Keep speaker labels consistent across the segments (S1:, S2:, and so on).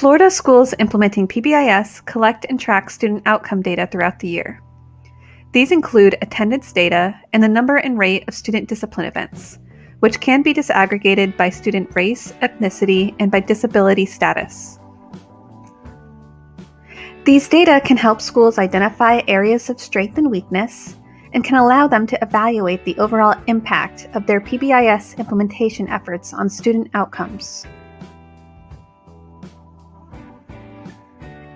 S1: Florida schools implementing PBIS collect and track student outcome data throughout the year. These include attendance data and the number and rate of student discipline events, which can be disaggregated by student race, ethnicity, and by disability status. These data can help schools identify areas of strength and weakness and can allow them to evaluate the overall impact of their PBIS implementation efforts on student outcomes.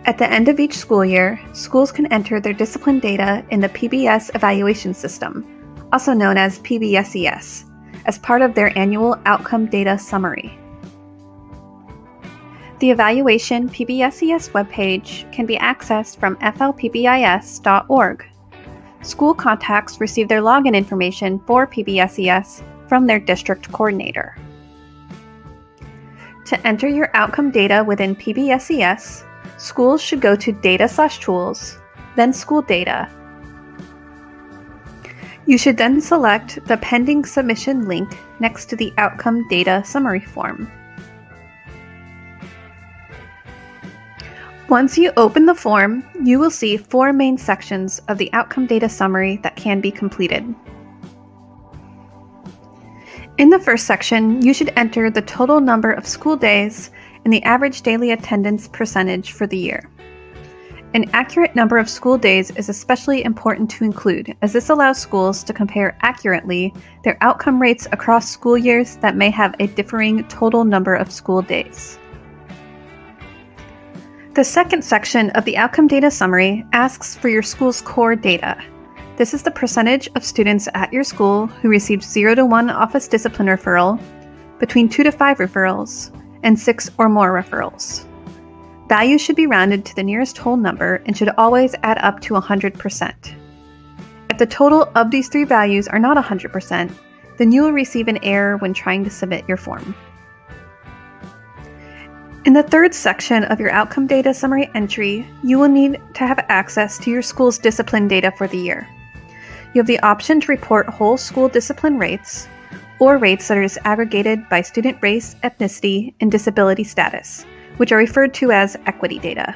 S1: At the end of each school year, schools can enter their discipline data in the PBS evaluation system, also known as PBSES, as part of their annual outcome data summary. The evaluation PBSES webpage can be accessed from FLPBIS.org. School contacts receive their login information for PBSES from their district coordinator. To enter your outcome data within PBSES, schools should go to Data/Tools, then School Data. You should then select the Pending Submission link next to the Outcome Data Summary form. Once you open the form, you will see 4 main sections of the Outcome Data Summary that can be completed. In the first section, you should enter the total number of school days and the average daily attendance percentage for the year. An accurate number of school days is especially important to include, as this allows schools to compare accurately their outcome rates across school years that may have a differing total number of school days. The second section of the Outcome Data Summary asks for your school's core data. This is the percentage of students at your school who received 0 to 1 office discipline referral, between 2 to 5 referrals, and 6 or more referrals. Values should be rounded to the nearest whole number and should always add up to 100%. If the total of these 3 values are not 100%, then you will receive an error when trying to submit your form. In the third section of your Outcome Data Summary entry, you will need to have access to your school's discipline data for the year. You have the option to report whole school discipline rates, or rates that are disaggregated by student race, ethnicity, and disability status, which are referred to as equity data.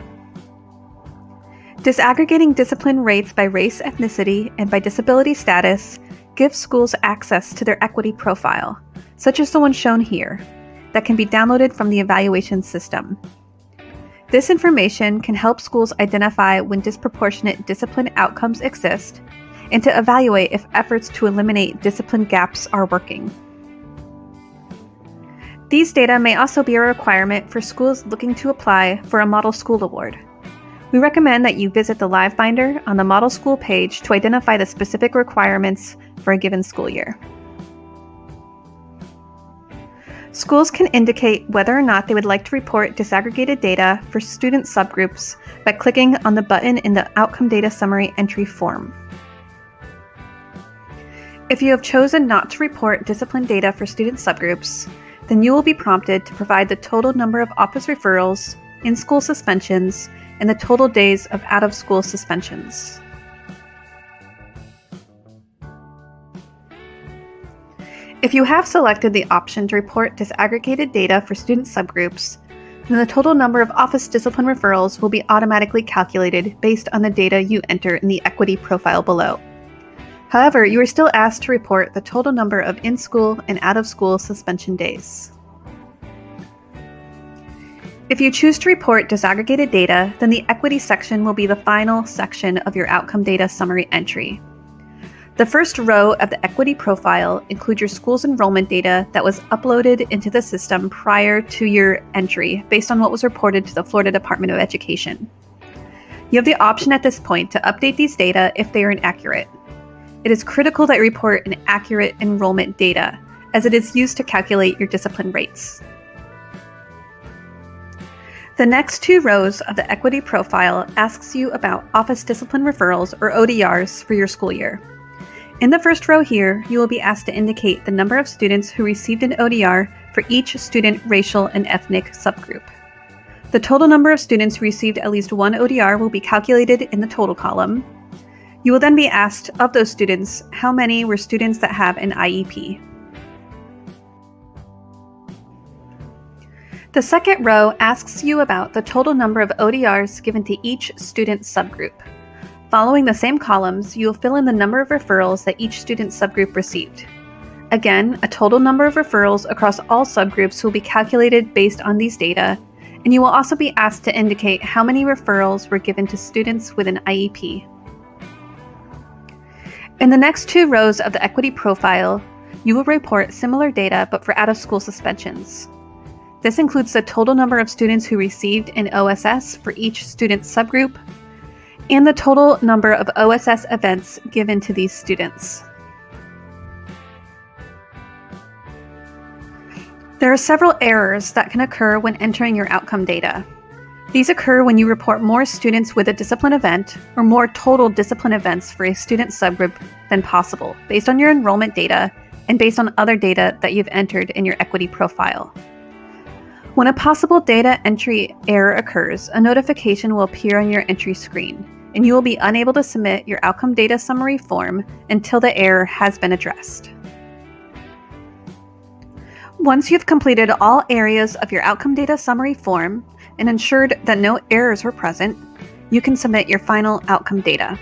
S1: Disaggregating discipline rates by race, ethnicity, and by disability status gives schools access to their equity profile, such as the one shown here, that can be downloaded from the evaluation system. This information can help schools identify when disproportionate discipline outcomes exist and to evaluate if efforts to eliminate discipline gaps are working. These data may also be a requirement for schools looking to apply for a Model School Award. We recommend that you visit the Live Binder on the Model School page to identify the specific requirements for a given school year. Schools can indicate whether or not they would like to report disaggregated data for student subgroups by clicking on the button in the Outcome Data Summary entry form. If you have chosen not to report discipline data for student subgroups, then you will be prompted to provide the total number of office referrals, in-school suspensions, and the total days of out-of-school suspensions. If you have selected the option to report disaggregated data for student subgroups, then the total number of office discipline referrals will be automatically calculated based on the data you enter in the equity profile below. However, you are still asked to report the total number of in-school and out-of-school suspension days. If you choose to report disaggregated data, then the equity section will be the final section of your Outcome Data Summary entry. The first row of the equity profile includes your school's enrollment data that was uploaded into the system prior to your entry based on what was reported to the Florida Department of Education. You have the option at this point to update these data if they are inaccurate. It is critical that you report an accurate enrollment data, as it is used to calculate your discipline rates. The next 2 rows of the equity profile asks you about office discipline referrals, or ODRs, for your school year. In the first row here, you will be asked to indicate the number of students who received an ODR for each student racial and ethnic subgroup. The total number of students who received at least 1 ODR will be calculated in the total column. You will then be asked, of those students, how many were students that have an IEP. The second row asks you about the total number of ODRs given to each student subgroup. Following the same columns, you will fill in the number of referrals that each student subgroup received. Again, a total number of referrals across all subgroups will be calculated based on these data, and you will also be asked to indicate how many referrals were given to students with an IEP. In the next two rows of the equity profile, you will report similar data but for out-of-school suspensions. This includes the total number of students who received an OSS for each student subgroup, and the total number of OSS events given to these students. There are several errors that can occur when entering your outcome data. These occur when you report more students with a discipline event or more total discipline events for a student subgroup than possible, based on your enrollment data and based on other data that you've entered in your equity profile. When a possible data entry error occurs, a notification will appear on your entry screen, and you will be unable to submit your outcome data summary form until the error has been addressed. Once you've completed all areas of your outcome data summary form and ensured that no errors were present, you can submit your final outcome data.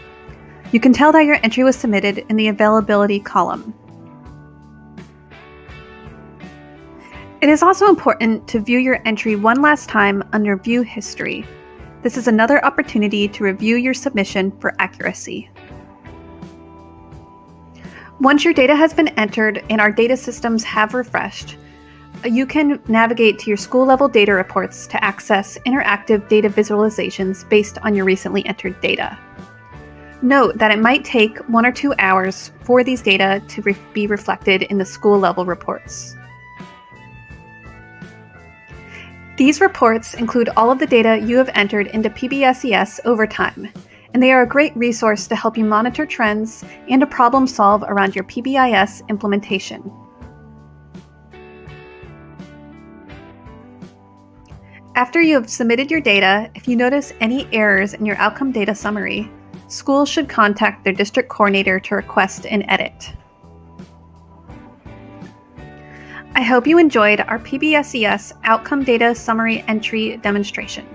S1: You can tell that your entry was submitted in the availability column. It is also important to view your entry one last time under View History. This is another opportunity to review your submission for accuracy. Once your data has been entered and our data systems have refreshed, you can navigate to your school-level data reports to access interactive data visualizations based on your recently entered data. Note that it might take 1 or 2 hours for these data to be reflected in the school-level reports. These reports include all of the data you have entered into PBSES over time, and they are a great resource to help you monitor trends and to problem solve around your PBIS implementation. After you have submitted your data, if you notice any errors in your outcome data summary, schools should contact their district coordinator to request an edit. I hope you enjoyed our PBSES Outcome Data Summary Entry demonstration.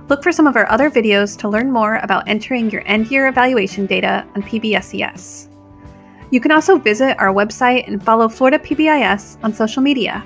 S1: Look for some of our other videos to learn more about entering your end-year evaluation data on PBSES. You can also visit our website and follow Florida PBIS on social media.